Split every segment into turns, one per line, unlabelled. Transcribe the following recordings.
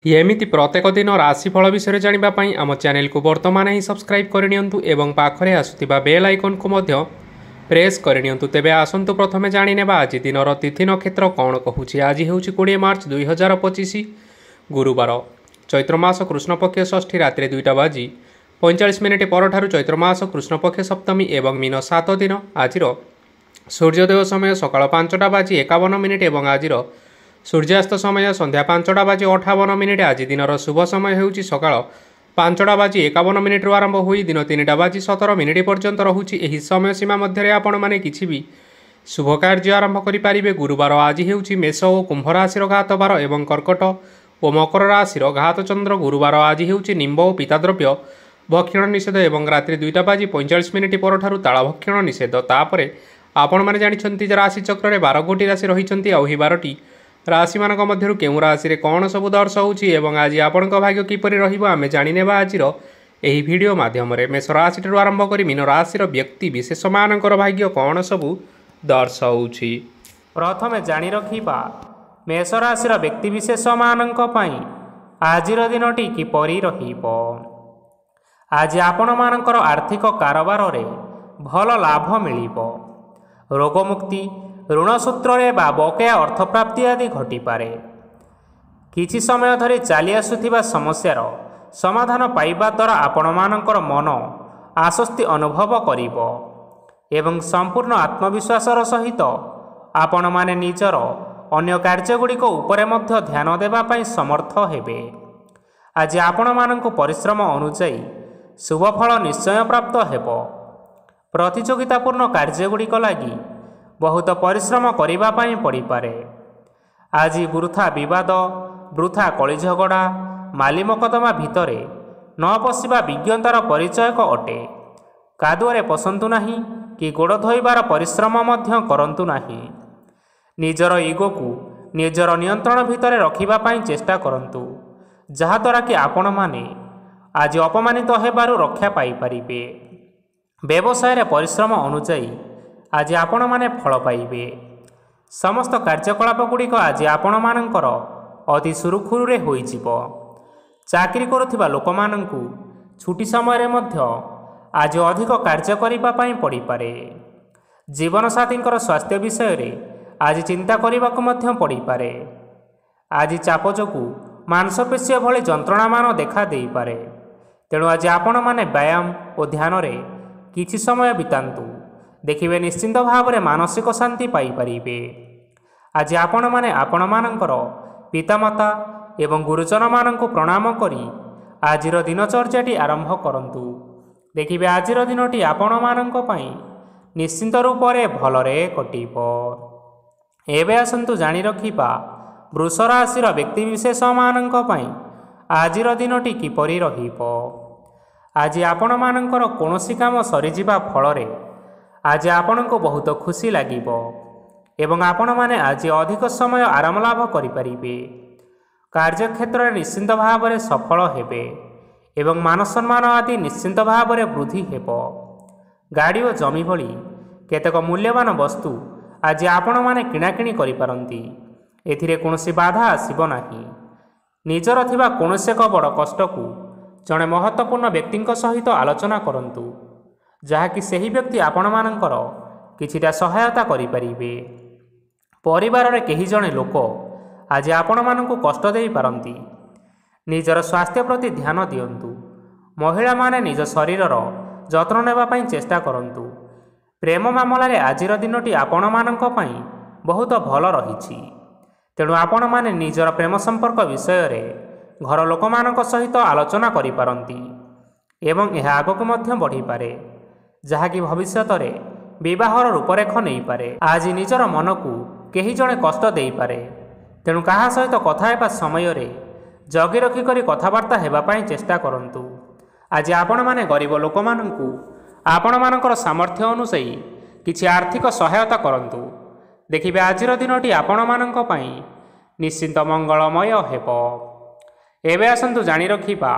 एमिति प्रत्येक दिन राशिफल विषय जानापी आम चैनल को बर्तमान ही सब्सक्राइब करनियंतु एवं पाखरे आसुथिबा बेल आइकन को मध्य प्रेस करनियंतु। तेबे आसंतु प्रथमे जानिनेबा आज दिनर तिथि नक्षत्र कौन कहूछि। आज हेउछि 20 मार्च 2025 गुरुवार। चैत्र मास कृष्ण पक्ष षष्ठी रात्रि 2:45 परठारु चैत्र मास कृष्ण पक्ष सप्तमी एवं मीन 7 दिन। आजिर सूर्योदय समय सकाळ 5:51 एवं आजिर सूर्यास्त समय संध्या 5:58। आज दिनर शुभ समय हेउछि सकाळ 5:51 आरंभ होई दिन 3:17 पर्यंत रहुछि। एही समय सीमा मध्य आपण माने किछि भी शुभ कार्य आरंभ करि पारिबे। गुरुवार आज हेउछि मेष और कुंभ राशि घात बार एवं कर्कट और मकर राशि घात चंद्र। गुरुवार आज हेउछि निंब और पिताद्रव्य भक्षण निषेध एवं रात्रि 2:45 परठारु ताଳ भक्षण निषेध। तापरे आपण माने जानिछन्ति जे राशि चक्र रे 12 गोटी राशि रहिछन्ति। आ 12टी राशि मानक मध्यरु केउ राशि रे कोन सब दर्शाउछि एवं आज आपणक भाग्य किपरि रहिबो आमे जानिनेबा आजिर एही वीडियो माध्यम रे। मेष राशि ठुं आरंभ करि मीन राशि रो व्यक्ति विशेष मानकर भाग्य कोन सब दर्शाउछि। प्रथमे जानि रखिबा मेष राशि रो व्यक्ति विशेष मानक पई आजिर दिनटी किपरि रहिबो। आज आपण मानकर आर्थिक कारोबार रे भल लाभ मिलिबो। रोग मुक्ति ऋण सूत्र बा बकेया अर्थप्राप्ति आदि घटिपारे। किछि समय धरि चली आसुथिबा समस्यार समाधान पाइबा द्वारा आपण मानकर मन आश्वस्ति अनुभव करिबो एवं संपूर्ण आत्मविश्वासर सहित आपण माने निजर अन्य कार्यगुड़िक उपरे मध्य ध्यान देबा पई समर्थ हेबे। आज आपण माननको परिश्रम अनुसायी शुभ फल निश्चय प्राप्त हेबो। प्रतियोगितापूर्ण कार्यगुड़िक लागि बहुत परिश्रम करिबा पई पड़िपारे। आज वृथा विवाद वृथा कଳି झगड़ा माली मकदमा भितरे न पशिबा विज्ञतार परिचयक अटे। कादुअरे पसंतु नाही कि गोड़ धोइबार परिश्रम मध्य करंतु नाही। निजर इगो को निजर नियंत्रण भितरे रखिबा पई चेष्टा करंतु जहा द्वारा कि आपण माने आज अपमानित हेबारु रक्षा पाई परिबे। व्यवसाय रे परिश्रम अनुसायी आज आपण माने फल पाइबे। समस्त कार्यकलाप गुड़िक आज आपण मानकर अति सुरुखुरुरे होई जिवो। चाकरी करुथिबा लोक माननकु छुट्टी समय मध्य आज अधिक कार्य करिबा पई पड़ी पारे। जीवन साथींकर स्वास्थ्य विषय रे आज चिंता करिबाकु मध्य पड़ी पारे। आज चाप जोगु मांसपेशी भली जंत्रणा मान देखा देई पारे। तेणु आज आपण माने व्यायाम और ध्यान रे किछि समय बितांतु। देखिबे निश्चिंत भाव में मानसिक शांति पाई परिबे। आज आपण माने आपण मानकर पितामाता एवं गुरुजन माननकु प्रणाम करी आजिर दिनचर्याटी आरंभ करंतु। देखिबे आजिर दिनटी आपण माननक पई निश्चिंत रूप से भलरे कटिबो। एबे आसंतु जानि रखिबा वृष राशि व्यक्ति विशेष माननक पई आजिर दिनटी किपरि रहिबो। आज आपण मानकर कोनोसी काम सरीजिबा फलरे आज आपण को बहुत खुशी लागिबो एवं आपण माने आज अधिक समय आराम लाभ करि परिबे। कार्यक्षेत्र में निश्चिंत भाव में सफल हेबे एवं मान सम्मान आदि निश्चिंत भाव में वृद्धि हेबो। गाड़ी और जमी भली केतेक मूल्यवान वस्तु आज आपण माने किणाकिणी करि पारंती। एथिरे कोनोसी बाधा आसीबो नाही। निजर थिबा कोनोसी एक बड़ कष्ट को जड़े महत्वपूर्ण व्यक्ति सहित आलोचना करंतु जहाँकि सही व्यक्ति आपण मानकर किछिटा सहायता करि परिबे। परिवार रे केही जणे लोक आज आपण मानकु कष्ट देई पारंती। निजर स्वास्थ्य प्रति ध्यान दियंतु। महिला माने निज शरीरर जत्न नेबा पई चेष्टा करंतु। प्रेम मामला रे आजिर दिनटी आपण मानक पई बहुत भल रहिछि। तेणु आपण माने निजर प्रेम संपर्क विषय रे घर लोक मानक सहित आलोचना करि पारंती एवं यह आगक मध्य बढ़ी पारे जहाँकि भविष्यत रे विवाहर रूपरेख नहीं पारे। आज निजर मन को केही जणे कष्ट देई पारे। तेणु कहा सहित कथा हेबा समय रे जगी रखी करी कथबार्ता हेबा पई चेष्टा करंतु। आज आपण माने गरीब लोक माननकु आपण मानकर सामर्थ्य अनुसायी किछि आर्थिक सहायता करंतु। देखिबे आजिर दिनटी आपण माननक पई निश्चिंत मंगलमय हेबो। एबे आसंतु जानि रखिबा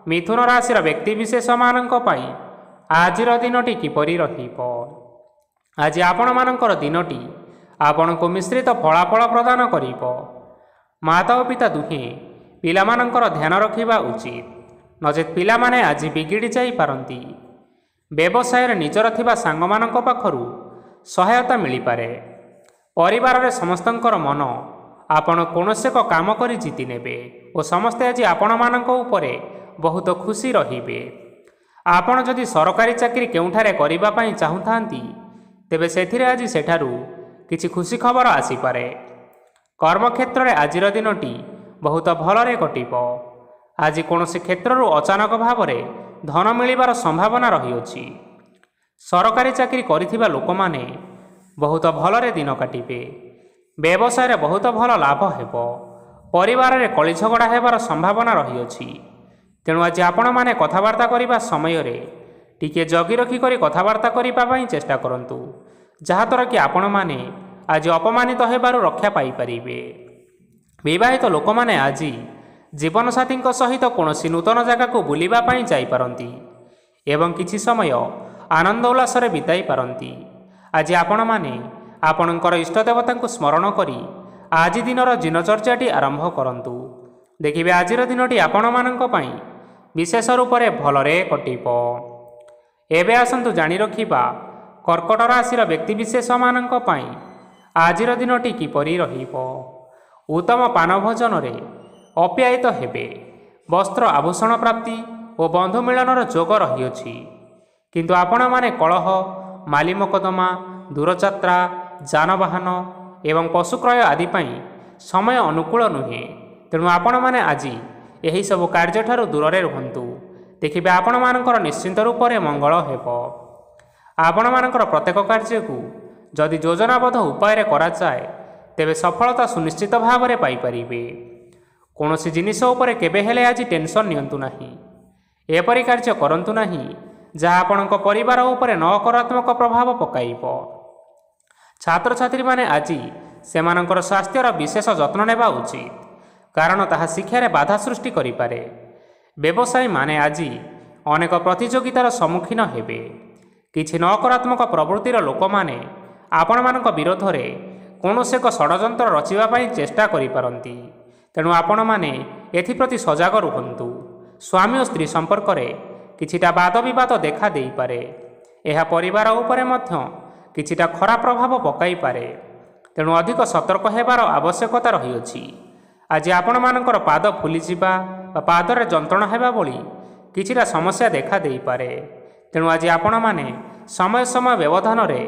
मिथुन राशि व्यक्ति विशेष माननक पई आजिर दिनटी किपरि रहिबो। आज आपण मानकर दिनटी आपण को मिश्रित फलाफल प्रदान करिबो। माता और पिता दुहें ପିଲାମାନଙ୍କର ଧ୍ୟାନ ରଖିବା ଉଚିତ, ନଚେତ୍ ପିଲାମାନେ ଆଜି ବିଗିଡ଼ି ଯାଇପାରନ୍ତି। ବ୍ୟବସାୟରେ ନିଜର ଥିବା ସାଙ୍ଗମାନଙ୍କ ପାଖରୁ ସହାୟତା ମିଳିପାରେ। ପରିବାରରେ ସମସ୍ତଙ୍କର ମନ ଆପଣ କୌଣସି ଏକ କାମ କରି ଜିତି ନେବେ ଓ ସମସ୍ତେ ଆଜି ଆପଣମାନଙ୍କ ଉପରେ ବହୁତ ଖୁସି ରହିବେ। ଆପଣ ଯଦି ସରକାରୀ ଚାକିରି କେଉଁଠାରେ କରିବା ପାଇଁ ଚାହୁଁଥାନ୍ତି, ତେବେ ସେଥିରେ ଆଜି ସେଠାରୁ କିଛି ଖୁସି ଖବର ଆସିପାରେ। କର୍ମକ୍ଷେତ୍ରରେ ଆଜିର ଦିନଟି ବହୁତ ଭଲରେ କଟିବ। ଆଜି କୌଣସି କ୍ଷେତ୍ରରୁ ଅଚାନକ ଭାବରେ ଧନ ମିଳିବାର ସମ୍ଭାବନା ରହିଅଛି। ସରକାରୀ ଚାକିରି କରିଥିବା ଲୋକମାନେ ବହୁତ ଭଲରେ ଦିନ କାଟିବେ। ବ୍ୟବସାୟରେ ବହୁତ ଭଲ ଲାଭ ହେବ। ପରିବାରରେ କଳିଝଗଡ଼ା ହେବାର ସମ୍ଭାବନା ରହିଅଛି। ତେଣୁ ଆଜି ଆପଣମାନେ କଥାବାର୍ତ୍ତା କରିବା ସମୟରେ ଟିକିଏ ଜଗି ରଖି କରି କଥାବାର୍ତ୍ତା କରିବା ପାଇଁ ଚେଷ୍ଟା କରନ୍ତୁ, ଯାହାଦ୍ୱାରା କି ଆପଣମାନେ ଆଜି ଅପମାନିତ ହେବାରୁ ରକ୍ଷା ପାଇପାରିବେ। ବିବାହିତ ଲୋକମାନେ ଆଜି ଜୀବନସାଥୀଙ୍କ ସହିତ କୌଣସି ନୂତନ ଜାଗାକୁ ବୁଲିବା ପାଇଁ ଯାଇପାରନ୍ତି ଏବଂ କିଛି ସମୟ ଆନନ୍ଦ ଉଲ୍ଲାସରେ ବିତାଇ ପାରନ୍ତି। ଆଜି ଆପଣମାନେ ଆପଣଙ୍କର ଇଷ୍ଟଦେବତାଙ୍କୁ ସ୍ମରଣ କରି ଆଜି ଦିନର ଦିନଚର୍ଯ୍ୟାଟି ଆରମ୍ଭ କରନ୍ତୁ। ଦେଖିବେ ଆଜିର ଦିନଟି ଆପଣମାନଙ୍କ ପାଇଁ ବିଶେଷ ରୂପରେ ଭଲରେ କଟିବ। ଏବେ ଆସନ୍ତୁ ଜାଣି ରଖିବା କର୍କଟ ରାଶିର ବ୍ୟକ୍ତିବିଶେଷମାନଙ୍କ ପାଇଁ ଆଜିର ଦିନଟି କିପରି ରହିବ। ଉତ୍ତମ ପାନ ଭୋଜନରେ ଅପ୍ୟାୟିତ ହେବେ। ବସ୍ତ୍ର ଆଭୂଷଣ ପ୍ରାପ୍ତି ଓ ବନ୍ଧୁ ମିଳନର ଯୋଗ ରହିଅଛି। କିନ୍ତୁ ଆପଣମାନେ କଳହ, ମାଲି ମକଦ୍ଦମା, ଦୂରଯାତ୍ରା, ଯାନବାହନ ଏବଂ ପଶୁ କ୍ରୟ ଆଦି ପାଇଁ ସମୟ ଅନୁକୂଳ ନୁହେଁ। ତେଣୁ ଆପଣମାନେ ଆଜି ଏହିସବୁ କାର୍ଯ୍ୟଠାରୁ ଦୂରରେ ରୁହନ୍ତୁ। ଦେଖିବେ ଆପଣମାନଙ୍କର ନିଶ୍ଚିନ୍ତ ରୂପରେ ମଙ୍ଗଳ ହେବ। ଆପଣମାନଙ୍କର ପ୍ରତ୍ୟେକ କାର୍ଯ୍ୟକୁ ଯଦି ଯୋଜନାବଦ୍ଧ ଉପାୟରେ କରାଯାଏ, ତେବେ ସଫଳତା ସୁନିଶ୍ଚିତ ଭାବରେ ପାଇପାରିବେ। କୌଣସି ଜିନିଷ ଉପରେ କେବେ ହେଲେ ଆଜି ଟେନସନ୍ ନିଅନ୍ତୁ ନାହିଁ। ଏପରି କାର୍ଯ୍ୟ କରନ୍ତୁ ନାହିଁ ଯାହା ଆପଣଙ୍କ ପରିବାର ଉପରେ ନକାରାତ୍ମକ ପ୍ରଭାବ ପକାଇବ। ଛାତ୍ରଛାତ୍ରୀମାନେ ଆଜି ସେମାନଙ୍କର ସ୍ୱାସ୍ଥ୍ୟର ବିଶେଷ ଯତ୍ନ ନେବା ଉଚିତ, କାରଣ ତାହା ଶିକ୍ଷାରେ ବାଧା ସୃଷ୍ଟି କରିପାରେ। ବ୍ୟବସାୟୀମାନେ ଆଜି ଅନେକ ପ୍ରତିଯୋଗିତାର ସମ୍ମୁଖୀନ ହେବେ। କିଛି ନକାରାତ୍ମକ ପ୍ରବୃତ୍ତିର ଲୋକମାନେ ଆପଣମାନଙ୍କ ବିରୋଧରେ କୌଣସି ଏକ ଷଡ଼ଯନ୍ତ୍ର ରଚିବା ପାଇଁ ଚେଷ୍ଟା କରିପାରନ୍ତି। ତେଣୁ ଆପଣମାନେ ଏଥିପ୍ରତି ସଜାଗ ରୁହନ୍ତୁ। ସ୍ୱାମୀ ଓ ସ୍ତ୍ରୀ ସମ୍ପର୍କରେ କିଛିଟା ବାଦବିବାଦ ଦେଖା ଦେଇପାରେ। ଏହା ପରିବାର ଉପରେ ମଧ୍ୟ କିଛିଟା ଖରାପ ପ୍ରଭାବ ପକାଇପାରେ। ତେଣୁ ଅଧିକ ସତର୍କ ହେବାର ଆବଶ୍ୟକତା ରହିଅଛି। ଆଜି ଆପଣମାନଙ୍କର ପାଦ ଫୁଲିଯିବା ବା ପାଦରେ ଯନ୍ତ୍ରଣା ହେବା ଭଳି କିଛିଟା ସମସ୍ୟା ଦେଖା ଦେଇପାରେ। ତେଣୁ ଆଜି ଆପଣମାନେ ସମୟ ସମୟ ବ୍ୟବଧାନରେ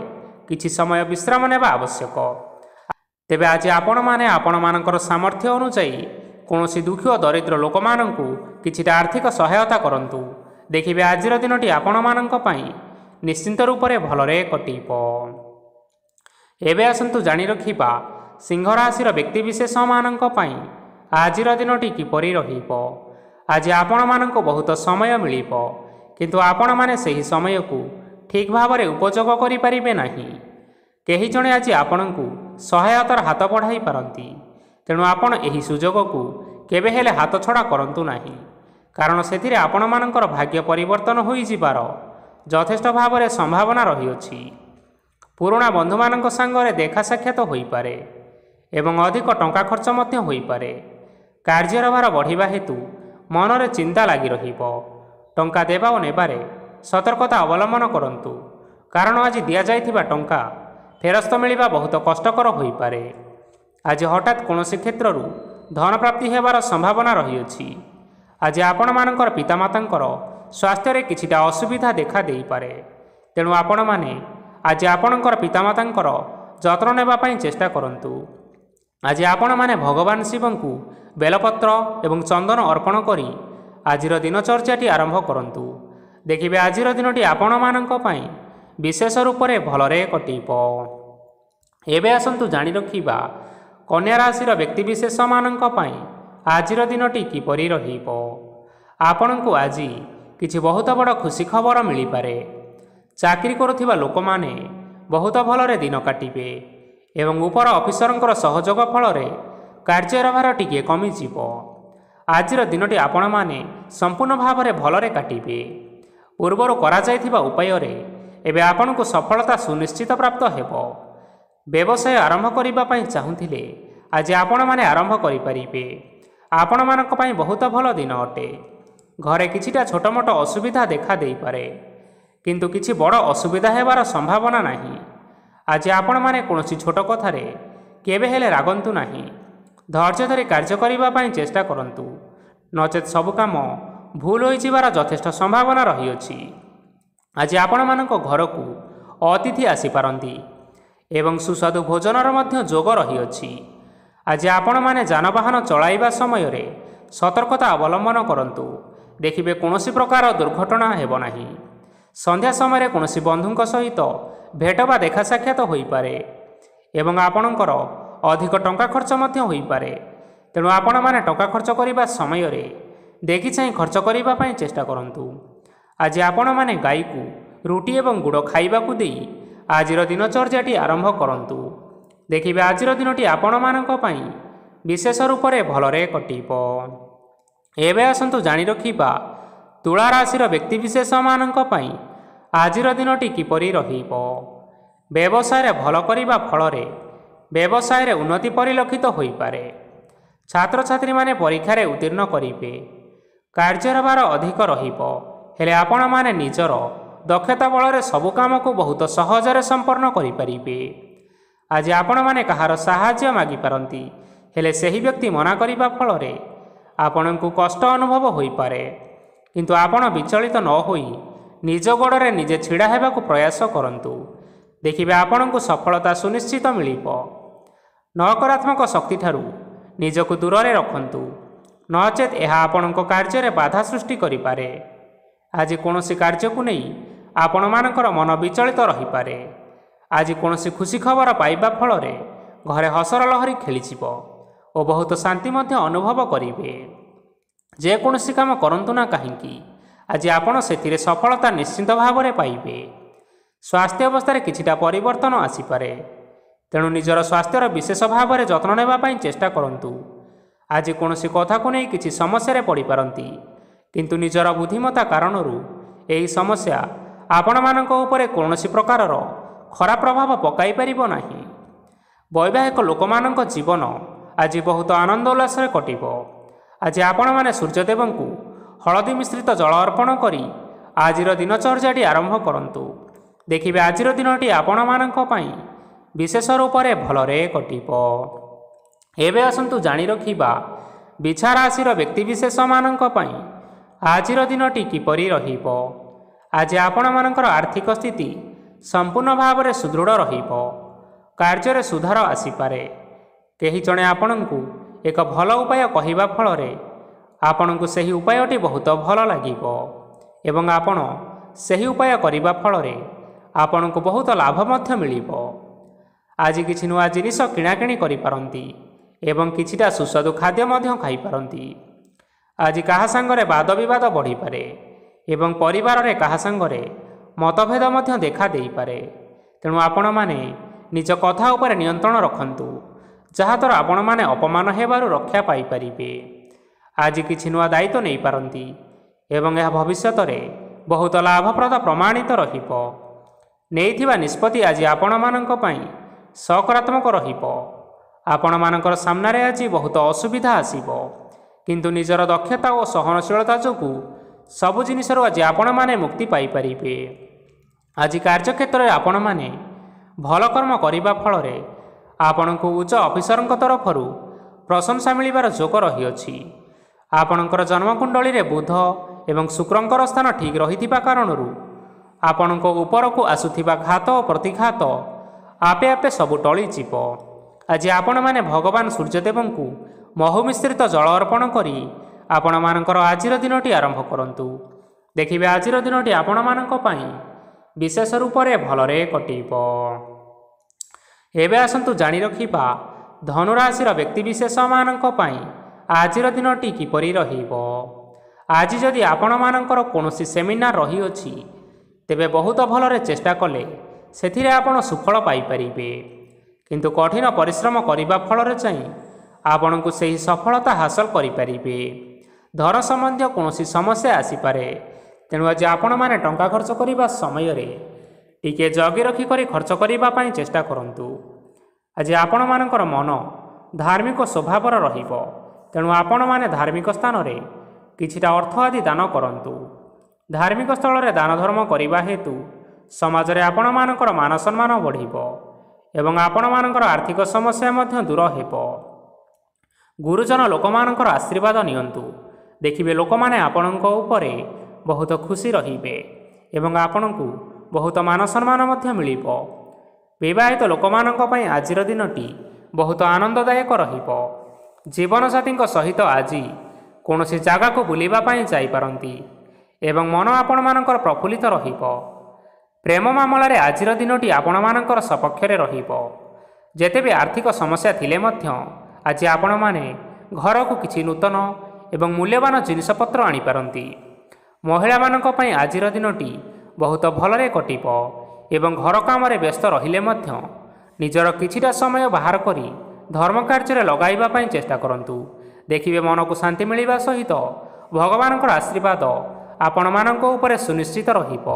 କିଛି ସମୟ ବିଶ୍ରାମ ନେବା ଆବଶ୍ୟକ। ତେବେ ଆଜି ଆପଣମାନେ ଆପଣମାନଙ୍କର ସାମର୍ଥ୍ୟ ଅନୁଯାୟୀ କୌଣସି ଦୁଃଖୀ ଓ ଦରିଦ୍ର ଲୋକମାନଙ୍କୁ କିଛିଟା ଆର୍ଥିକ ସହାୟତା କରନ୍ତୁ। ଦେଖିବେ ଆଜିର ଦିନଟି ଆପଣମାନଙ୍କ ପାଇଁ ନିଶ୍ଚିନ୍ତ ରୂପରେ ଭଲରେ କଟିବ। ଏବେ ଆସନ୍ତୁ ଜାଣି ରଖିବା ସିଂହ ରାଶିର ବ୍ୟକ୍ତିବିଶେଷମାନଙ୍କ ପାଇଁ ଆଜିର ଦିନଟି କିପରି ରହିବ। ଆଜି ଆପଣମାନଙ୍କୁ ବହୁତ ସମୟ ମିଳିବ, କିନ୍ତୁ ଆପଣମାନେ ସେହି ସମୟକୁ ଠିକ୍ ଭାବରେ ଉପଯୋଗ କରିପାରିବେ ନାହିଁ। କେହି ଜଣେ ଆଜି ଆପଣଙ୍କୁ ସହାୟତାର ହାତ ବଢ଼ାଇ ପାରନ୍ତି। ତେଣୁ ଆପଣ ଏହି ସୁଯୋଗକୁ କେବେ ହେଲେ ହାତଛଡ଼ା କରନ୍ତୁ ନାହିଁ, କାରଣ ସେଥିରେ ଆପଣମାନଙ୍କର ଭାଗ୍ୟ ପରିବର୍ତ୍ତନ ହୋଇଯିବାର ଯଥେଷ୍ଟ ଭାବରେ ସମ୍ଭାବନା ରହିଅଛି। ପୁରୁଣା ବନ୍ଧୁମାନଙ୍କ ସାଙ୍ଗରେ ଦେଖା ସାକ୍ଷାତ ହୋଇପାରେ ଏବଂ ଅଧିକ ଟଙ୍କା ଖର୍ଚ୍ଚ ମଧ୍ୟ ହୋଇପାରେ। କାର୍ଯ୍ୟର ଭାର ବଢ଼ିବା ହେତୁ ମନରେ ଚିନ୍ତା ଲାଗି ରହିବ। ଟଙ୍କା ଦେବା ଓ ନେବାରେ ସତର୍କତା ଅବଲମ୍ବନ କରନ୍ତୁ, କାରଣ ଆଜି ଦିଆଯାଇଥିବା ଟଙ୍କା ଫେରସ୍ତ ମିଳିବା ବହୁତ କଷ୍ଟକର ହୋଇପାରେ। ଆଜି ହଠାତ୍ କୌଣସି କ୍ଷେତ୍ରରୁ ଧନ ପ୍ରାପ୍ତି ହେବାର ସମ୍ଭାବନା ରହିଅଛି। ଆଜି ଆପଣମାନଙ୍କର ପିତାମାତାଙ୍କର ସ୍ୱାସ୍ଥ୍ୟରେ କିଛିଟା ଅସୁବିଧା ଦେଖା ଦେଇପାରେ। ତେଣୁ ଆପଣମାନେ ଆଜି ଆପଣଙ୍କର ପିତାମାତାଙ୍କର ଯତ୍ନ ନେବା ପାଇଁ ଚେଷ୍ଟା କରନ୍ତୁ। ଆଜି ଆପଣମାନେ ଭଗବାନ ଶିବଙ୍କୁ ବେଲପତ୍ର ଏବଂ ଚନ୍ଦନ ଅର୍ପଣ କରି ଆଜିର ଦିନଚର୍ଯ୍ୟାଟି ଆରମ୍ଭ କରନ୍ତୁ। ଦେଖିବେ ଆଜିର ଦିନଟି ଆପଣମାନଙ୍କ ପାଇଁ ବିଶେଷ ରୂପରେ ଭଲରେ କଟିବ। ଏବେ ଆସନ୍ତୁ ଜାଣି ରଖିବା କନ୍ୟା ରାଶିର ବ୍ୟକ୍ତିବିଶେଷମାନଙ୍କ ପାଇଁ ଆଜିର ଦିନଟି କିପରି ରହିବ। ଆପଣଙ୍କୁ ଆଜି କିଛି ବହୁତ ବଡ଼ ଖୁସି ଖବର ମିଳିପାରେ। ଚାକିରି କରୁଥିବା ଲୋକମାନେ ବହୁତ ଭଲରେ ଦିନ କାଟିବେ ଏବଂ ଉପର ଅଫିସରଙ୍କର ସହଯୋଗ ଫଳରେ କାର୍ଯ୍ୟର ଭାର ଟିକିଏ କମିଯିବ। ଆଜିର ଦିନଟି ଆପଣମାନେ ସମ୍ପୂର୍ଣ୍ଣ ଭାବରେ ଭଲରେ କାଟିବେ। ପୂର୍ବରୁ କରାଯାଇଥିବା ଉପାୟରେ ଏବେ ଆପଣଙ୍କୁ ସଫଳତା ସୁନିଶ୍ଚିତ ପ୍ରାପ୍ତ ହେବ। ବ୍ୟବସାୟ ଆରମ୍ଭ କରିବା ପାଇଁ ଚାହୁଁଥିଲେ ଆଜି ଆପଣମାନେ ଆରମ୍ଭ କରିପାରିବେ। ଆପଣମାନଙ୍କ ପାଇଁ ବହୁତ ଭଲ ଦିନ ଅଟେ। ଘରେ କିଛିଟା ଛୋଟମୋଟ ଅସୁବିଧା ଦେଖା ଦେଇପାରେ, କିନ୍ତୁ କିଛି ବଡ଼ ଅସୁବିଧା ହେବାର ସମ୍ଭାବନା ନାହିଁ। ଆଜି ଆପଣମାନେ କୌଣସି ଛୋଟ କଥାରେ କେବେ ହେଲେ ରାଗନ୍ତୁ ନାହିଁ। ଧୈର୍ଯ୍ୟ ଧରି କାର୍ଯ୍ୟ କରିବା ପାଇଁ ଚେଷ୍ଟା କରନ୍ତୁ, ନଚେତ୍ ସବୁ କାମ ଭୁଲ ହୋଇଯିବାର ଯଥେଷ୍ଟ ସମ୍ଭାବନା ରହିଅଛି। ଆଜି ଆପଣମାନଙ୍କ ଘରକୁ ଅତିଥି ଆସିପାରନ୍ତି ଏବଂ ସୁସ୍ୱାଦୁ ଭୋଜନର ମଧ୍ୟ ଯୋଗ ରହିଅଛି। ଆଜି ଆପଣମାନେ ଯାନବାହନ ଚଳାଇବା ସମୟରେ ସତର୍କତା ଅବଲମ୍ବନ କରନ୍ତୁ। ଦେଖିବେ କୌଣସି ପ୍ରକାର ଦୁର୍ଘଟଣା ହେବ ନାହିଁ। ସନ୍ଧ୍ୟା ସମୟରେ କୌଣସି ବନ୍ଧୁଙ୍କ ସହିତ ଭେଟ ବା ଦେଖା ସାକ୍ଷାତ ହୋଇପାରେ ଏବଂ ଆପଣଙ୍କର ଅଧିକ ଟଙ୍କା ଖର୍ଚ୍ଚ ମଧ୍ୟ ହୋଇପାରେ। ତେଣୁ ଆପଣମାନେ ଟଙ୍କା ଖର୍ଚ୍ଚ କରିବା ସମୟରେ ଦେଖି ଚାହିଁ ଖର୍ଚ୍ଚ କରିବା ପାଇଁ ଚେଷ୍ଟା କରନ୍ତୁ। ଆଜି ଆପଣମାନେ ଗାଈକୁ ରୁଟି ଏବଂ ଗୁଡ଼ ଖାଇବାକୁ ଦେଇ ଆଜିର ଦିନଚର୍ଯ୍ୟାଟି ଆରମ୍ଭ କରନ୍ତୁ। ଦେଖିବେ ଆଜିର ଦିନଟି ଆପଣମାନଙ୍କ ପାଇଁ ବିଶେଷ ରୂପରେ ଭଲରେ କଟିବ। ଏବେ ଆସନ୍ତୁ ଜାଣି ରଖିବା ତୁଳା ରାଶିର ବ୍ୟକ୍ତିବିଶେଷମାନଙ୍କ ପାଇଁ ଆଜିର ଦିନଟି କିପରି ରହିବ। ବ୍ୟବସାୟରେ ଭଲ କରିବା ଫଳରେ ବ୍ୟବସାୟରେ ଉନ୍ନତି ପରିଲକ୍ଷିତ ହୋଇପାରେ। ଛାତ୍ରଛାତ୍ରୀମାନେ ପରୀକ୍ଷାରେ ଉତ୍ତୀର୍ଣ୍ଣ କରିବେ। କାର୍ଯ୍ୟର ଭାର ଅଧିକ ରହିବ, ହେଲେ ଆପଣମାନେ ନିଜର ଦକ୍ଷତା ବଳରେ ସବୁ କାମକୁ ବହୁତ ସହଜରେ ସମ୍ପନ୍ନ କରିପାରିବେ। ଆଜି ଆପଣମାନେ କାହାର ସାହାଯ୍ୟ ମାଗିପାରନ୍ତି, ହେଲେ ସେହି ବ୍ୟକ୍ତି ମନା କରିବା ଫଳରେ ଆପଣଙ୍କୁ କଷ୍ଟ ଅନୁଭବ ହୋଇପାରେ। କିନ୍ତୁ ଆପଣ ବିଚଳିତ ନ ହୋଇ ନିଜ ଗୋଡ଼ରେ ନିଜେ ଛିଡ଼ା ହେବାକୁ ପ୍ରୟାସ କରନ୍ତୁ। ଦେଖିବେ ଆପଣଙ୍କୁ ସଫଳତା ସୁନିଶ୍ଚିତ ମିଳିବ। ନକାରାତ୍ମକ ଶକ୍ତିଠାରୁ ନିଜକୁ ଦୂରରେ ରଖନ୍ତୁ, ନଚେତ୍ ଏହା ଆପଣଙ୍କ କାର୍ଯ୍ୟରେ ବାଧା ସୃଷ୍ଟି କରିପାରେ। ଆଜି କୌଣସି କାର୍ଯ୍ୟକୁ ନେଇ ଆପଣମାନଙ୍କର ମନ ବିଚଳିତ ରହିପାରେ। ଆଜି କୌଣସି ଖୁସି ଖବର ପାଇବା ଫଳରେ ଘରେ ହସର ଲହରୀ ଖେଳିଯିବ ଓ ବହୁତ ଶାନ୍ତି ମଧ୍ୟ ଅନୁଭବ କରିବେ। ଯେକୌଣସି କାମ କରନ୍ତୁ ନା କାହିଁକି, ଆଜି ଆପଣ ସେଥିରେ ସଫଳତା ନିଶ୍ଚିତ ଭାବରେ ପାଇବେ। ସ୍ୱାସ୍ଥ୍ୟ ଅବସ୍ଥାରେ କିଛିଟା ପରିବର୍ତ୍ତନ ଆସିପାରେ, ତେଣୁ ନିଜର ସ୍ୱାସ୍ଥ୍ୟର ବିଶେଷ ଭାବରେ ଯତ୍ନ ନେବା ପାଇଁ ଚେଷ୍ଟା କରନ୍ତୁ। ଆଜି କୌଣସି କଥାକୁ ନେଇ କିଛି ସମସ୍ୟାରେ ପଡ଼ିପାରନ୍ତି, କିନ୍ତୁ ନିଜର ବୁଦ୍ଧିମତ୍ତା କାରଣରୁ ଏହି ସମସ୍ୟା ଆପଣମାନଙ୍କ ଉପରେ କୌଣସି ପ୍ରକାରର ଖରାପ ପ୍ରଭାବ ପକାଇ ପାରିବ ନାହିଁ। ବୈବାହିକ ଲୋକମାନଙ୍କ ଜୀବନ ଆଜି ବହୁତ ଆନନ୍ଦ ଉଲ୍ଲାସରେ କଟିବ। ଆଜି ଆପଣମାନେ ସୂର୍ଯ୍ୟଦେବଙ୍କୁ ହଳଦୀ ମିଶ୍ରିତ ଜଳ ଅର୍ପଣ କରି ଆଜିର ଦିନଚର୍ଯ୍ୟାଟି ଆରମ୍ଭ କରନ୍ତୁ। ଦେଖିବେ ଆଜିର ଦିନଟି ଆପଣମାନଙ୍କ ପାଇଁ ବିଶେଷ ରୂପରେ ଭଲରେ କଟିବ। ଏବେ ଆସନ୍ତୁ ଜାଣି ରଖିବା ବିଛା ରାଶିର ବ୍ୟକ୍ତିବିଶେଷମାନଙ୍କ ପାଇଁ ଆଜିର ଦିନଟି କିପରି ରହିବ। ଆଜି ଆପଣମାନଙ୍କର ଆର୍ଥିକ ସ୍ଥିତି ସମ୍ପୂର୍ଣ୍ଣ ଭାବରେ ସୁଦୃଢ଼ ରହିବ। କାର୍ଯ୍ୟରେ ସୁଧାର ଆସିପାରେ। କେହି ଜଣେ ଆପଣଙ୍କୁ ଏକ ଭଲ ଉପାୟ କହିବା ଫଳରେ ଆପଣଙ୍କୁ ସେହି ଉପାୟଟି ବହୁତ ଭଲ ଲାଗିବ ଏବଂ ଆପଣ ସେହି ଉପାୟ କରିବା ଫଳରେ ଆପଣଙ୍କୁ ବହୁତ ଲାଭ ମଧ୍ୟ ମିଳିବ। ଆଜି କିଛି ନୂଆ ଜିନିଷ କିଣାକିଣି କରିପାରନ୍ତି ଏବଂ କିଛିଟା ସୁସ୍ୱାଦୁ ଖାଦ୍ୟ ମଧ୍ୟ ଖାଇପାରନ୍ତି। ଆଜି କାହା ସାଙ୍ଗରେ ବାଦ ବିବାଦ ବଢ଼ିପାରେ ଏବଂ ପରିବାରରେ କାହା ସାଙ୍ଗରେ ମତଭେଦ ମଧ୍ୟ ଦେଖା ଦେଇପାରେ। ତେଣୁ ଆପଣମାନେ ନିଜ କଥା ଉପରେ ନିୟନ୍ତ୍ରଣ ରଖନ୍ତୁ, ଯାହାଦ୍ୱାରା ଆପଣମାନେ ଅପମାନ ହେବାରୁ ରକ୍ଷା ପାଇପାରିବେ। ଆଜି କିଛି ନୂଆ ଦାୟିତ୍ୱ ନେଇପାରନ୍ତି ଏବଂ ଏହା ଭବିଷ୍ୟତରେ ବହୁତ ଲାଭପ୍ରଦ ପ୍ରମାଣିତ ରହିବ। ନେଇଥିବା ନିଷ୍ପତ୍ତି ଆଜି ଆପଣମାନଙ୍କ ପାଇଁ ସକାରାତ୍ମକ ରହିବ। ଆପଣମାନଙ୍କର ସାମ୍ନାରେ ଆଜି ବହୁତ ଅସୁବିଧା ଆସିବ, କିନ୍ତୁ ନିଜର ଦକ୍ଷତା ଓ ସହନଶୀଳତା ଯୋଗୁଁ ସବୁ ଜିନିଷରୁ ଆଜି ଆପଣମାନେ ମୁକ୍ତି ପାଇପାରିବେ। ଆଜି କାର୍ଯ୍ୟକ୍ଷେତ୍ରରେ ଆପଣମାନେ ଭଲ କର୍ମ କରିବା ଫଳରେ ଆପଣଙ୍କୁ ଉଚ୍ଚ ଅଫିସରଙ୍କ ତରଫରୁ ପ୍ରଶଂସା ମିଳିବାର ଯୋଗ ରହିଅଛି। ଆପଣଙ୍କର ଜନ୍ମକୁଣ୍ଡଳୀରେ ବୁଧ ଏବଂ ଶୁକ୍ରଙ୍କର ସ୍ଥାନ ଠିକ୍ ରହିଥିବା କାରଣରୁ ଆପଣଙ୍କ ଉପରକୁ ଆସୁଥିବା ଘାତ ଓ ପ୍ରତିଘାତ ଆପେ ଆପେ ସବୁ ଟଳିଯିବ। ଆଜି ଆପଣମାନେ ଭଗବାନ ସୂର୍ଯ୍ୟଦେବଙ୍କୁ ମହୁ ମିଶ୍ରିତ ଜଳ ଅର୍ପଣ କରି ଆପଣମାନଙ୍କର ଆଜିର ଦିନଟି ଆରମ୍ଭ କରନ୍ତୁ। ଦେଖିବେ ଆଜିର ଦିନଟି ଆପଣମାନଙ୍କ ପାଇଁ ବିଶେଷ ରୂପରେ ଭଲରେ କଟିବ। ଏବେ ଆସନ୍ତୁ ଜାଣି ରଖିବା ଧନୁରାଶିର ବ୍ୟକ୍ତିବିଶେଷମାନଙ୍କ ପାଇଁ ଆଜିର ଦିନଟି କିପରି ରହିବ। ଆଜି ଯଦି ଆପଣମାନଙ୍କର କୌଣସି ସେମିନାର ରହିଅଛି, ତେବେ ବହୁତ ଭଲରେ ଚେଷ୍ଟା କଲେ ସେଥିରେ ଆପଣ ସୁଫଳ ପାଇପାରିବେ, କିନ୍ତୁ କଠିନ ପରିଶ୍ରମ କରିବା ଫଳରେ ଚାହିଁ ଆପଣଙ୍କୁ ସେହି ସଫଳତା ହାସଲ କରିପାରିବେ। ଧନ ସମ୍ବନ୍ଧୀୟ କୌଣସି ସମସ୍ୟା ଆସିପାରେ, ତେଣୁ ଆଜି ଆପଣମାନେ ଟଙ୍କା ଖର୍ଚ୍ଚ କରିବା ସମୟରେ ଟିକିଏ ଜଗି ରଖି କରି ଖର୍ଚ୍ଚ କରିବା ପାଇଁ ଚେଷ୍ଟା କରନ୍ତୁ। ଆଜି ଆପଣମାନଙ୍କର ମନ ଧାର୍ମିକ ସ୍ୱଭାବର ରହିବ, ତେଣୁ ଆପଣମାନେ ଧାର୍ମିକ ସ୍ଥାନରେ କିଛିଟା ଅର୍ଥ ଆଦି ଦାନ କରନ୍ତୁ। ଧାର୍ମିକ ସ୍ଥଳରେ ଦାନ ଧର୍ମ କରିବା ହେତୁ ସମାଜରେ ଆପଣମାନଙ୍କର ମାନ ସମ୍ମାନ ବଢ଼ିବ ଏବଂ ଆପଣମାନଙ୍କର ଆର୍ଥିକ ସମସ୍ୟା ମଧ୍ୟ ଦୂର ହେବ। ଗୁରୁଜନ ଲୋକମାନଙ୍କର ଆଶୀର୍ବାଦ ନିଅନ୍ତୁ। ଦେଖିବେ ଲୋକମାନେ ଆପଣଙ୍କ ଉପରେ ବହୁତ ଖୁସି ରହିବେ ଏବଂ ଆପଣଙ୍କୁ ବହୁତ ମାନ ସମ୍ମାନ ମଧ୍ୟ ମିଳିବ। ବିବାହିତ ଲୋକମାନଙ୍କ ପାଇଁ ଆଜିର ଦିନଟି ବହୁତ ଆନନ୍ଦଦାୟକ ରହିବ। ଜୀବନସାଥୀଙ୍କ ସହିତ ଆଜି କୌଣସି ଜାଗାକୁ ବୁଲିବା ପାଇଁ ଯାଇପାରନ୍ତି ଏବଂ ମନ ଆପଣମାନଙ୍କର ପ୍ରଫୁଲ୍ଲିତ ରହିବ। ପ୍ରେମ ମାମଲାରେ ଆଜିର ଦିନଟି ଆପଣମାନଙ୍କର ସପକ୍ଷରେ ରହିବ। ଯେତେ ବି ଆର୍ଥିକ ସମସ୍ୟା ଥିଲେ ମଧ୍ୟ ଆଜି ଆପଣମାନେ ଘରକୁ କିଛି ନୂତନ ଏବଂ ମୂଲ୍ୟବାନ ଜିନିଷପତ୍ର ଆଣିପାରନ୍ତି। ମହିଳାମାନଙ୍କ ପାଇଁ ଆଜିର ଦିନଟି ବହୁତ ଭଲରେ କଟିବ ଏବଂ ଘର କାମରେ ବ୍ୟସ୍ତ ରହିଲେ ମଧ୍ୟ ନିଜର କିଛିଟା ସମୟ ବାହାର କରି ଧର୍ମ କାର୍ଯ୍ୟରେ ଲଗାଇବା ପାଇଁ ଚେଷ୍ଟା କରନ୍ତୁ। ଦେଖିବେ ମନକୁ ଶାନ୍ତି ମିଳିବା ସହିତ ଭଗବାନଙ୍କର ଆଶୀର୍ବାଦ ଆପଣମାନଙ୍କ ଉପରେ ସୁନିଶ୍ଚିତ ରହିବ।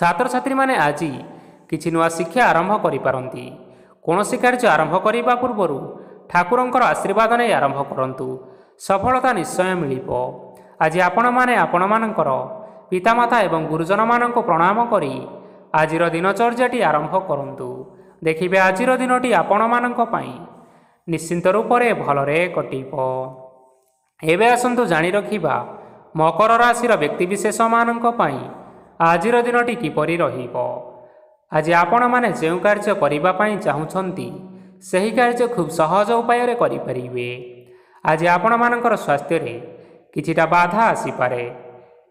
ଛାତ୍ରଛାତ୍ରୀମାନେ ଆଜି କିଛି ନୂଆ ଶିକ୍ଷା ଆରମ୍ଭ କରିପାରନ୍ତି। କୌଣସି କାର୍ଯ୍ୟ ଆରମ୍ଭ କରିବା ପୂର୍ବରୁ ଠାକୁରଙ୍କର ଆଶୀର୍ବାଦ ନେଇ ଆରମ୍ଭ କରନ୍ତୁ। ସଫଳତା ନିଶ୍ଚୟ ମିଳିବ। ଆଜି ଆପଣମାନେ ଆପଣମାନଙ୍କର ପିତାମାତା ଏବଂ ଗୁରୁଜନମାନଙ୍କୁ ପ୍ରଣାମ କରି ଆଜିର ଦିନଚର୍ଯ୍ୟାଟି ଆରମ୍ଭ କରନ୍ତୁ। ଦେଖିବେ ଆଜିର ଦିନଟି ଆପଣମାନଙ୍କ ପାଇଁ ନିଶ୍ଚିନ୍ତ ରୂପରେ ଭଲରେ କଟିବ। ଏବେ ଆସନ୍ତୁ ଜାଣି ରଖିବା ମକର ରାଶିର ବ୍ୟକ୍ତିବିଶେଷମାନଙ୍କ ପାଇଁ ଆଜିର ଦିନଟି କିପରି ରହିବ। ଆଜି ଆପଣମାନେ ଯେଉଁ କାର୍ଯ୍ୟ କରିବା ପାଇଁ ଚାହୁଁଛନ୍ତି ସେହି କାର୍ଯ୍ୟ ଖୁବ୍ ସହଜ ଉପାୟରେ କରିପାରିବେ। ଆଜି ଆପଣମାନଙ୍କର ସ୍ୱାସ୍ଥ୍ୟରେ କିଛିଟା ବାଧା ଆସିପାରେ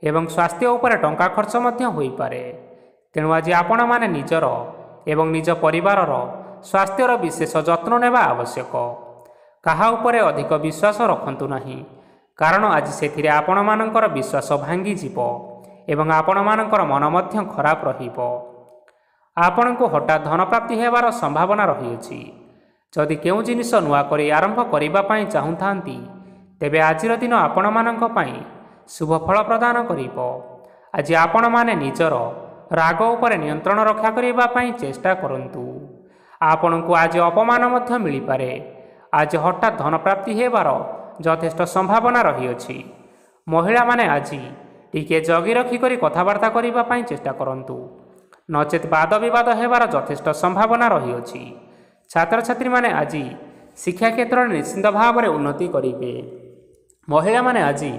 ଏବଂ ସ୍ୱାସ୍ଥ୍ୟ ଉପରେ ଟଙ୍କା ଖର୍ଚ୍ଚ ମଧ୍ୟ ହୋଇପାରେ। ତେଣୁ ଆଜି ଆପଣମାନେ ନିଜର ଏବଂ ନିଜ ପରିବାରର ସ୍ୱାସ୍ଥ୍ୟର ବିଶେଷ ଯତ୍ନ ନେବା ଆବଶ୍ୟକ। କାହା ଉପରେ ଅଧିକ ବିଶ୍ୱାସ ରଖନ୍ତୁ ନାହିଁ, କାରଣ ଆଜି ସେଥିରେ ଆପଣମାନଙ୍କର ବିଶ୍ୱାସ ଭାଙ୍ଗିଯିବ ଏବଂ ଆପଣମାନଙ୍କର ମନ ମଧ୍ୟ ଖରାପ ରହିବ। ଆପଣଙ୍କୁ ହଠାତ୍ ଧନପ୍ରାପ୍ତି ହେବାର ସମ୍ଭାବନା ରହିଅଛି। ଯଦି କେଉଁ ଜିନିଷ ନୂଆ କରି ଆରମ୍ଭ କରିବା ପାଇଁ ଚାହୁଁଥାନ୍ତି ତେବେ ଆଜିର ଦିନ ଆପଣମାନଙ୍କ ପାଇଁ ଶୁଭ ଫଳ ପ୍ରଦାନ କରିବ। ଆଜି ଆପଣମାନେ ନିଜର ରାଗ ଉପରେ ନିୟନ୍ତ୍ରଣ ରକ୍ଷା କରିବା ପାଇଁ ଚେଷ୍ଟା କରନ୍ତୁ। ଆପଣଙ୍କୁ ଆଜି ଅପମାନ ମଧ୍ୟ ମିଳିପାରେ। ଆଜି ହଠାତ୍ ଧନପ୍ରାପ୍ତି ହେବାର ଯଥେଷ୍ଟ ସମ୍ଭାବନା ରହିଅଛି। ମହିଳାମାନେ ଆଜି ଟିକିଏ ଜଗି ରଖି କରି କଥାବାର୍ତ୍ତା କରିବା ପାଇଁ ଚେଷ୍ଟା କରନ୍ତୁ, ନଚେତ୍ ବାଦ ବିବାଦ ହେବାର ଯଥେଷ୍ଟ ସମ୍ଭାବନା ରହିଅଛି। ଛାତ୍ରଛାତ୍ରୀମାନେ ଆଜି ଶିକ୍ଷା କ୍ଷେତ୍ରରେ ନିଶ୍ଚିନ୍ତ ଭାବରେ ଉନ୍ନତି କରିବେ। ମହିଳାମାନେ ଆଜି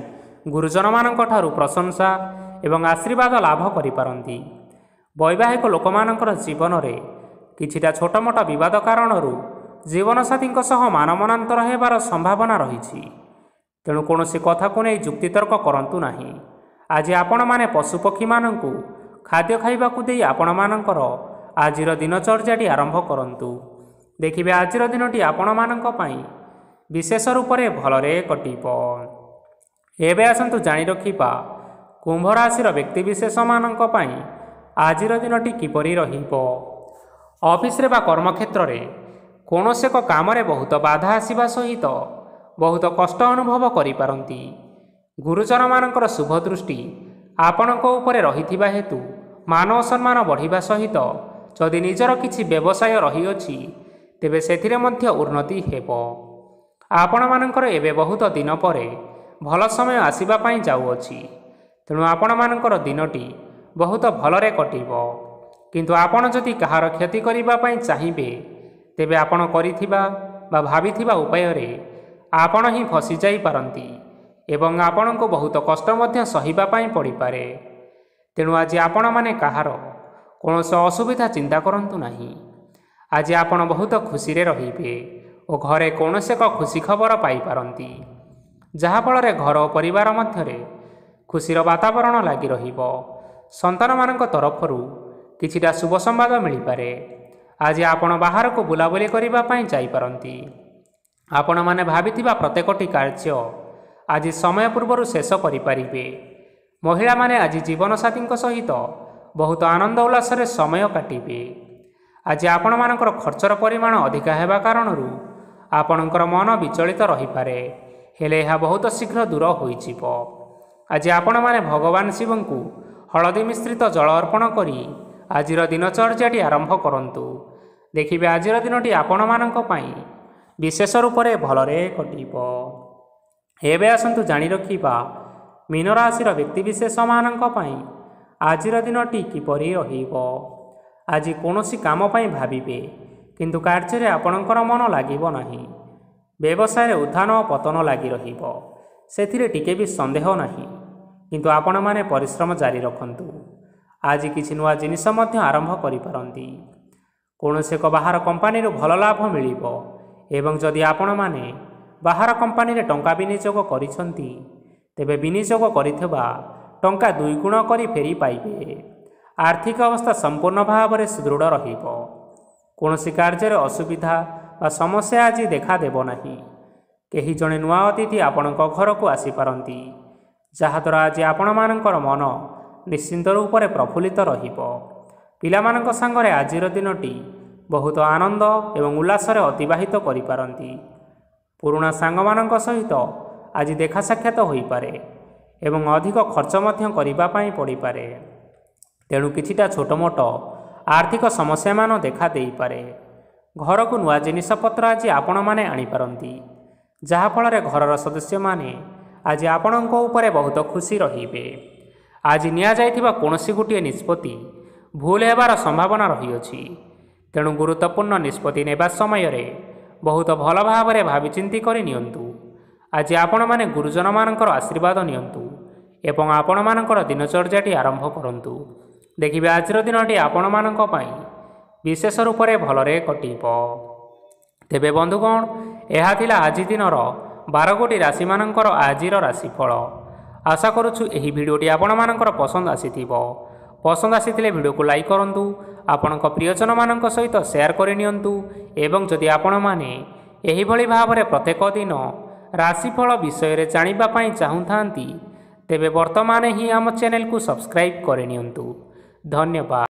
ଗୁରୁଜନମାନଙ୍କ ଠାରୁ ପ୍ରଶଂସା ଏବଂ ଆଶୀର୍ବାଦ ଲାଭ କରିପାରନ୍ତି। ବୈବାହିକ ଲୋକମାନଙ୍କର ଜୀବନରେ କିଛିଟା ଛୋଟମୋଟ ବିବାଦ କାରଣରୁ ଜୀବନସାଥୀଙ୍କ ସହ ମାନମନାନ୍ତର ହେବାର ସମ୍ଭାବନା ରହିଛି। ତେଣୁ କୌଣସି କଥାକୁ ନେଇ ଯୁକ୍ତିତର୍କ କରନ୍ତୁ ନାହିଁ। ଆଜି ଆପଣମାନେ ପଶୁପକ୍ଷୀମାନଙ୍କୁ ଖାଦ୍ୟ ଖାଇବାକୁ ଦେଇ ଆପଣମାନଙ୍କର ଆଜିର ଦିନଚର୍ଯ୍ୟାଟି ଆରମ୍ଭ କରନ୍ତୁ। ଦେଖିବେ ଆଜିର ଦିନଟି ଆପଣମାନଙ୍କ ପାଇଁ ବିଶେଷ ରୂପରେ ଭଲରେ କଟିବ। ଏବେ ଆସନ୍ତୁ ଜାଣି ରଖିବା କୁମ୍ଭ ରାଶିର ବ୍ୟକ୍ତିବିଶେଷମାନଙ୍କ ପାଇଁ ଆଜିର ଦିନଟି କିପରି ରହିବ। ଅଫିସରେ ବା କର୍ମକ୍ଷେତ୍ରରେ କୌଣସି ଏକ କାମରେ ବହୁତ ବାଧା ଆସିବା ସହିତ ବହୁତ କଷ୍ଟ ଅନୁଭବ କରିପାରନ୍ତି। ଗୁରୁଜନମାନଙ୍କର ଶୁଭ ଦୃଷ୍ଟି ଆପଣଙ୍କ ଉପରେ ରହିଥିବା ହେତୁ ମାନ ଓ ସମ୍ମାନ ବଢ଼ିବା ସହିତ ଯଦି ନିଜର କିଛି ବ୍ୟବସାୟ ରହିଅଛି ତେବେ ସେଥିରେ ମଧ୍ୟ ଉନ୍ନତି ହେବ। ଆପଣମାନଙ୍କର ଏବେ ବହୁତ ଦିନ ପରେ ଭଲ ସମୟ ଆସିବା ପାଇଁ ଯାଉଅଛି। ତେଣୁ ଆପଣମାନଙ୍କର ଦିନଟି ବହୁତ ଭଲରେ କଟିବ। କିନ୍ତୁ ଆପଣ ଯଦି କାହାର କ୍ଷତି କରିବା ପାଇଁ ଚାହିଁବେ ତେବେ ଆପଣ କରିଥିବା ବା ଭାବିଥିବା ଉପାୟରେ ଆପଣ ହିଁ ଫସିଯାଇପାରନ୍ତି ଏବଂ ଆପଣଙ୍କୁ ବହୁତ କଷ୍ଟ ମଧ୍ୟ ସହିବା ପାଇଁ ପଡ଼ିପାରେ। ତେଣୁ ଆଜି ଆପଣମାନେ କାହାର କୌଣସି ଅସୁବିଧା ଚିନ୍ତା କରନ୍ତୁ ନାହିଁ। ଆଜି ଆପଣ ବହୁତ ଖୁସିରେ ରହିବେ ଓ ଘରେ କୌଣସି ଏକ ଖୁସି ଖବର ପାଇପାରନ୍ତି, ଯାହାଫଳରେ ଘର ଓ ପରିବାର ମଧ୍ୟରେ ଖୁସିର ବାତାବରଣ ଲାଗି ରହିବ। ସନ୍ତାନମାନଙ୍କ ତରଫରୁ କିଛିଟା ଶୁଭ ସମ୍ବାଦ ମିଳିପାରେ। ଆଜି ଆପଣ ବାହାରକୁ ବୁଲାବୁଲି କରିବା ପାଇଁ ଯାଇପାରନ୍ତି। ଆପଣମାନେ ଭାବିଥିବା ପ୍ରତ୍ୟେକଟି କାର୍ଯ୍ୟ ଆଜି ସମୟ ପୂର୍ବରୁ ଶେଷ କରିପାରିବେ। ମହିଳାମାନେ ଆଜି ଜୀବନସାଥୀଙ୍କ ସହିତ ବହୁତ ଆନନ୍ଦ ଉଲ୍ଲାସରେ ସମୟ କାଟିବେ। ଆଜି ଆପଣମାନଙ୍କର ଖର୍ଚ୍ଚର ପରିମାଣ ଅଧିକା ହେବା କାରଣରୁ ଆପଣଙ୍କର ମନ ବିଚଳିତ ରହିପାରେ, ହେଲେ ଏହା ବହୁତ ଶୀଘ୍ର ଦୂର ହୋଇଯିବ। ଆଜି ଆପଣମାନେ ଭଗବାନ ଶିବଙ୍କୁ ହଳଦୀ ମିଶ୍ରିତ ଜଳ ଅର୍ପଣ କରି ଆଜିର ଦିନଚର୍ଯ୍ୟାଟି ଆରମ୍ଭ କରନ୍ତୁ। ଦେଖିବେ ଆଜିର ଦିନଟି ଆପଣମାନଙ୍କ ପାଇଁ ବିଶେଷ ରୂପରେ ଭଲରେ କଟିବ। ଏବେ ଆସନ୍ତୁ ଜାଣି ରଖିବା ମୀନ ରାଶିର ବ୍ୟକ୍ତିବିଶେଷମାନଙ୍କ ପାଇଁ ଆଜିର ଦିନଟି କିପରି ରହିବ। ଆଜି କୌଣସି କାମ ପାଇଁ ଭାବିବେ, କିନ୍ତୁ କାର୍ଯ୍ୟରେ ଆପଣଙ୍କର ମନ ଲାଗିବ ନାହିଁ। ବ୍ୟବସାୟରେ ଉତ୍ଥାନ ଓ ପତନ ଲାଗି ରହିବ, ସେଥିରେ ଟିକେ ବି ସନ୍ଦେହ ନାହିଁ, କିନ୍ତୁ ଆପଣମାନେ ପରିଶ୍ରମ ଜାରି ରଖନ୍ତୁ। ଆଜି କିଛି ନୂଆ ଜିନିଷ ମଧ୍ୟ ଆରମ୍ଭ କରିପାରନ୍ତି। କୌଣସି ଏକ ବାହାର କମ୍ପାନୀରୁ ଭଲ ଲାଭ ମିଳିବ ଏବଂ ଯଦି ଆପଣମାନେ ବାହାର କମ୍ପାନୀରେ ଟଙ୍କା ବିନିଯୋଗ କରିଛନ୍ତି, ତେବେ ବିନିଯୋଗ କରିଥିବା ଟଙ୍କା 2 ଗୁଣ କରି ଫେରି ପାଇବେ। ଆର୍ଥିକ ଅବସ୍ଥା ସମ୍ପୂର୍ଣ୍ଣ ଭାବରେ ସୁଦୃଢ଼ ରହିବ। କୌଣସି କାର୍ଯ୍ୟରେ ଅସୁବିଧା ବା ସମସ୍ୟା ଆଜି ଦେଖାଦେବ ନାହିଁ। କେହି ଜଣେ ନୂଆ ଅତିଥି ଆପଣଙ୍କ ଘରକୁ ଆସିପାରନ୍ତି, ଯାହାଦ୍ୱାରା ଆଜି ଆପଣମାନଙ୍କର ମନ ନିଶ୍ଚିନ୍ତ ରୂପରେ ପ୍ରଫୁଲ୍ଲିତ ରହିବ। ପିଲାମାନଙ୍କ ସାଙ୍ଗରେ ଆଜିର ଦିନଟି ବହୁତ ଆନନ୍ଦ ଏବଂ ଉଲ୍ଲାସରେ ଅତିବାହିତ କରିପାରନ୍ତି। ପୁରୁଣା ସାଙ୍ଗମାନଙ୍କ ସହିତ ଆଜି ଦେଖା ସାକ୍ଷାତ ହୋଇପାରେ ଏବଂ ଅଧିକ ଖର୍ଚ୍ଚ ମଧ୍ୟ କରିବା ପାଇଁ ପଡ଼ିପାରେ। ତେଣୁ କିଛିଟା ଛୋଟମୋଟ ଆର୍ଥିକ ସମସ୍ୟାମାନ ଦେଖା ଦେଇପାରେ। ଘରକୁ ନୂଆ ଜିନିଷପତ୍ର ଆଜି ଆପଣମାନେ ଆଣିପାରନ୍ତି, ଯାହାଫଳରେ ଘରର ସଦସ୍ୟମାନେ ଆଜି ଆପଣଙ୍କ ଉପରେ ବହୁତ ଖୁସି ରହିବେ। ଆଜି ନିଆଯାଇଥିବା କୌଣସି ଗୋଟିଏ ନିଷ୍ପତ୍ତି ଭୁଲ ହେବାର ସମ୍ଭାବନା ରହିଅଛି। ତେଣୁ ଗୁରୁତ୍ୱପୂର୍ଣ୍ଣ ନିଷ୍ପତ୍ତି ନେବା ସମୟରେ ବହୁତ ଭଲ ଭାବରେ ଭାବିଚିନ୍ତି କରି ନିଅନ୍ତୁ। ଆଜି ଆପଣମାନେ ଗୁରୁଜନମାନଙ୍କର ଆଶୀର୍ବାଦ ନିଅନ୍ତୁ ଏବଂ ଆପଣମାନଙ୍କର ଦିନଚର୍ଯ୍ୟାଟି ଆରମ୍ଭ କରନ୍ତୁ। ଦେଖିବେ ଆଜିର ଦିନଟି ଆପଣମାନଙ୍କ ପାଇଁ ବିଶେଷ ରୂପରେ ଭଲରେ କଟିବ। ତେବେ ବନ୍ଧୁଗଣ, ଏହା ଥିଲା ଆଜି ଦିନର 12ଗୋଟି ରାଶିମାନଙ୍କର ଆଜିର ରାଶିଫଳ। ଆଶା କରୁଛୁ ଏହି ଭିଡ଼ିଓଟି ଆପଣମାନଙ୍କର ପସନ୍ଦ ଆସିଥିବ। ପସନ୍ଦ ଆସିଥିଲେ ଭିଡ଼ିଓକୁ ଲାଇକ୍ କରନ୍ତୁ, ଆପଣଙ୍କ ପ୍ରିୟଜନମାନଙ୍କ ସହିତ ସେୟାର କରିନିଅନ୍ତୁ ଏବଂ ଯଦି ଆପଣମାନେ ଏହିଭଳି ଭାବରେ ପ୍ରତ୍ୟେକ ଦିନ ରାଶିଫଳ ବିଷୟରେ ଜାଣିବା ପାଇଁ ଚାହୁଁଥାନ୍ତି, ତେବେ ବର୍ତ୍ତମାନ ହିଁ ଆମ ଚ୍ୟାନେଲକୁ ସବସ୍କ୍ରାଇବ୍ କରିନିଅନ୍ତୁ। ଧନ୍ୟବାଦ।